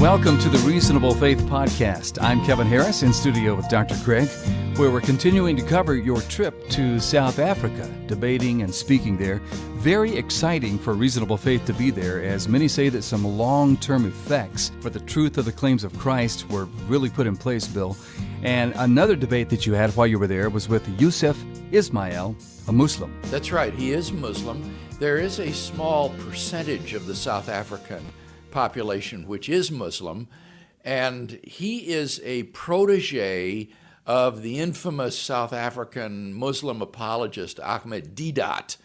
Welcome to the Reasonable Faith Podcast. I'm Kevin Harris in studio with Dr. Craig, where we're continuing to cover your trip to South Africa, debating and speaking there. Very exciting for Reasonable Faith to be there, as many say that some long-term effects for the truth of the claims of Christ were really put in place, Bill. And another debate that you had while you were there was with Yusuf Ismail, a Muslim. That's right, he is Muslim. There is a small percentage of the South African population which is Muslim, and he is a protege of the infamous South African Muslim apologist Ahmed Deedat,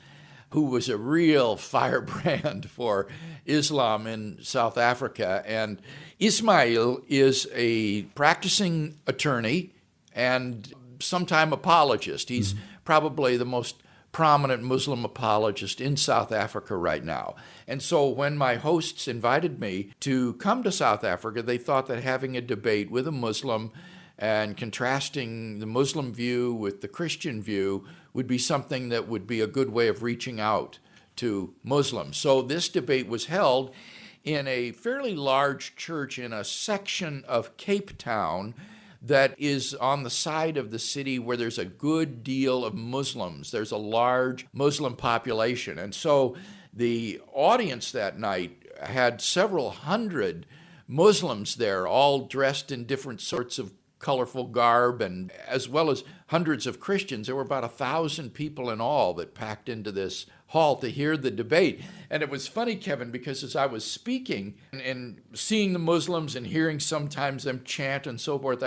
who was a real firebrand for Islam in South Africa. And Ismail is a practicing attorney and sometime apologist. He's probably the most prominent Muslim apologist in South Africa right now. And so when my hosts invited me to come to South Africa, they thought that having a debate with a Muslim and contrasting the Muslim view with the Christian view would be something that would be a good way of reaching out to Muslims. So this debate was held in a fairly large church in a section of Cape Town that is on the side of the city where there's a good deal of Muslims. There's a large Muslim population. And so the audience that night had several hundred Muslims there, all dressed in different sorts of colorful garb, and as well as hundreds of Christians. There were about 1,000 people in all that packed into this hall to hear the debate. And it was funny, Kevin, because as I was speaking and seeing the Muslims and hearing sometimes them chant and so forth,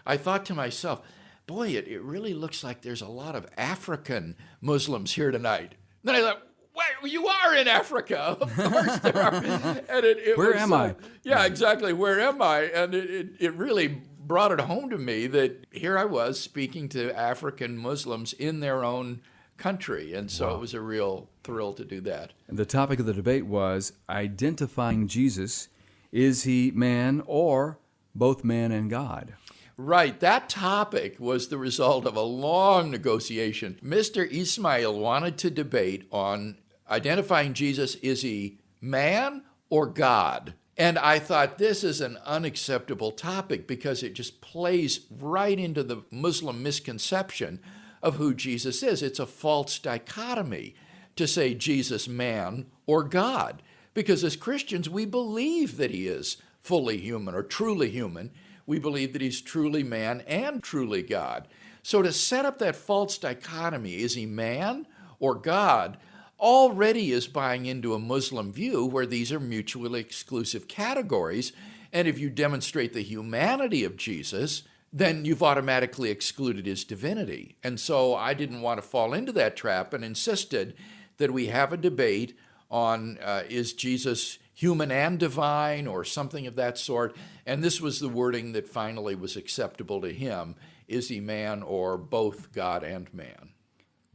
I thought to myself, boy, it really looks like there's a lot of African Muslims here tonight. Then I thought, well, you are in Africa. Of course there are. And Where am I? Yeah, exactly. Where am I? And it really brought it home to me that here I was speaking to African Muslims in their own country. And so It was a real thrill to do that. And the topic of the debate was identifying Jesus. Is he man or both man and God? Right. That topic was the result of a long negotiation. Mr. Ismail wanted to debate on identifying Jesus. Is he man or God? And I thought this is an unacceptable topic because it just plays right into the Muslim misconception of who Jesus is. It's a false dichotomy to say Jesus man or God, because as Christians, we believe that he is fully human or truly human. We believe that he's truly man and truly God. So to set up that false dichotomy, is he man or God, already is buying into a Muslim view where these are mutually exclusive categories. And if you demonstrate the humanity of Jesus, then you've automatically excluded his divinity. And so I didn't want to fall into that trap and insisted that we have a debate on is Jesus human and divine or something of that sort. And this was the wording that finally was acceptable to him. Is he man or both God and man?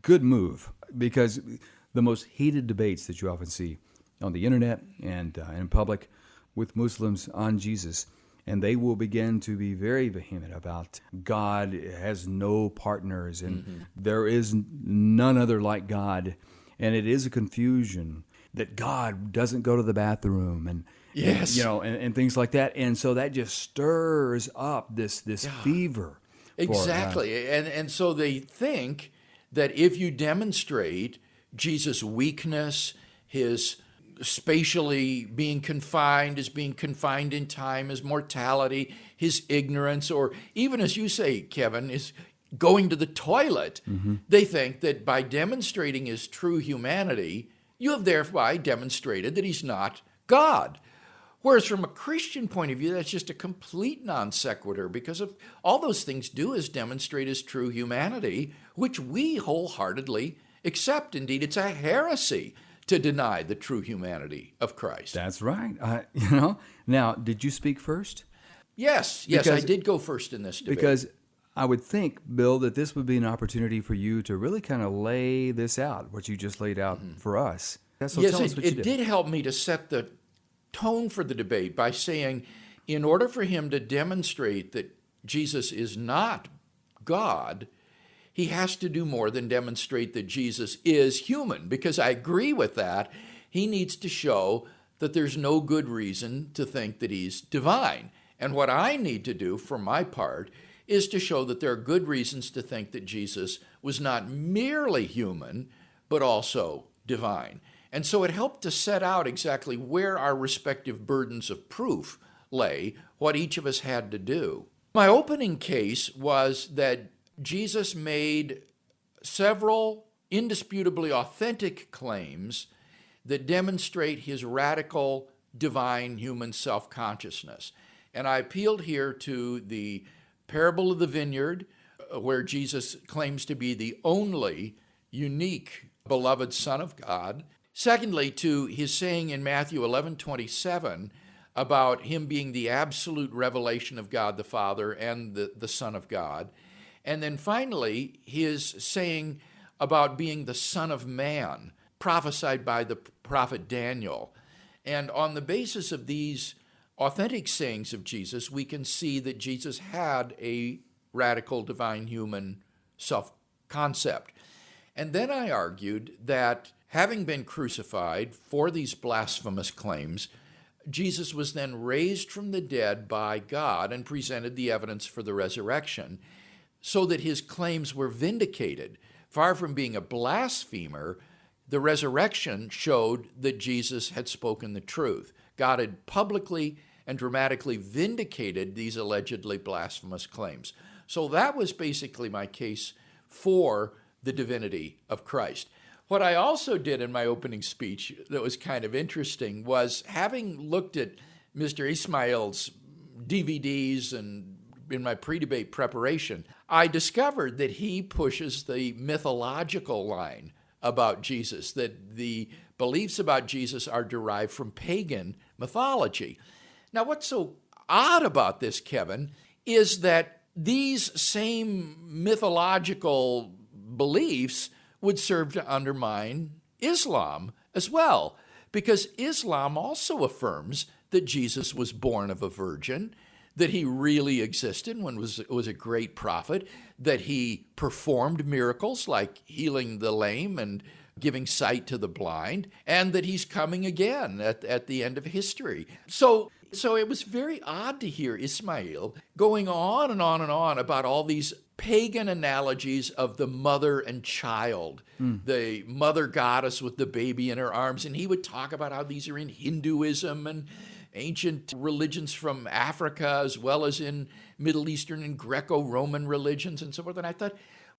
Good move, because the most heated debates that you often see on the internet and in public with Muslims on Jesus, and they will begin to be very vehement about God has no partners and there is none other like God. And it is a confusion that God doesn't go to the bathroom and yes, and things like that. And so that just stirs up this fever. Exactly. And so they think that if you demonstrate Jesus' weakness, his spatially being confined, his being confined in time, his mortality, his ignorance, or even as you say, Kevin, is going to the toilet, they think that by demonstrating his true humanity, you have thereby demonstrated that he's not God. Whereas from a Christian point of view, that's just a complete non sequitur, because of all those things do is demonstrate his true humanity, which we wholeheartedly accept. Indeed, it's a heresy to deny the true humanity of Christ. That's right. Now, did you speak first? Yes, I did go first in this debate. Because I would think, Bill, that this would be an opportunity for you to really kind of lay this out, what you just laid out for us. So yes, tell us what you it did help me to set the tone for the debate by saying, in order for him to demonstrate that Jesus is not God, he has to do more than demonstrate that Jesus is human, because I agree with that. He needs to show that there's no good reason to think that he's divine. And what I need to do, for my part, is to show that there are good reasons to think that Jesus was not merely human, but also divine. And so it helped to set out exactly where our respective burdens of proof lay, what each of us had to do. My opening case was that Jesus made several indisputably authentic claims that demonstrate his radical divine human self-consciousness. And I appealed here to the parable of the vineyard, where Jesus claims to be the only unique beloved Son of God. Secondly, to his saying in Matthew 11:27 about him being the absolute revelation of God the Father and the Son of God. And then finally, his saying about being the Son of Man, prophesied by the prophet Daniel. And on the basis of these authentic sayings of Jesus, we can see that Jesus had a radical divine human self-concept. And then I argued that having been crucified for these blasphemous claims, Jesus was then raised from the dead by God and presented the evidence for the resurrection so that his claims were vindicated. Far from being a blasphemer, the resurrection showed that Jesus had spoken the truth. God had publicly and dramatically vindicated these allegedly blasphemous claims. So that was basically my case for the divinity of Christ. What I also did in my opening speech that was kind of interesting was, having looked at Mr. Ismail's DVDs and in my pre-debate preparation, I discovered that he pushes the mythological line about Jesus, that the beliefs about Jesus are derived from pagan mythology. Now, what's so odd about this, Kevin, is that these same mythological beliefs would serve to undermine Islam as well, because Islam also affirms that Jesus was born of a virgin, that he really existed and was a great prophet, that he performed miracles like healing the lame and giving sight to the blind, and that he's coming again at the end of history. So it was very odd to hear Ismail going on and on and on about all these pagan analogies of the mother and child, the mother goddess with the baby in her arms. And he would talk about how these are in Hinduism and ancient religions from Africa, as well as in Middle Eastern and Greco-Roman religions and so forth. And I thought,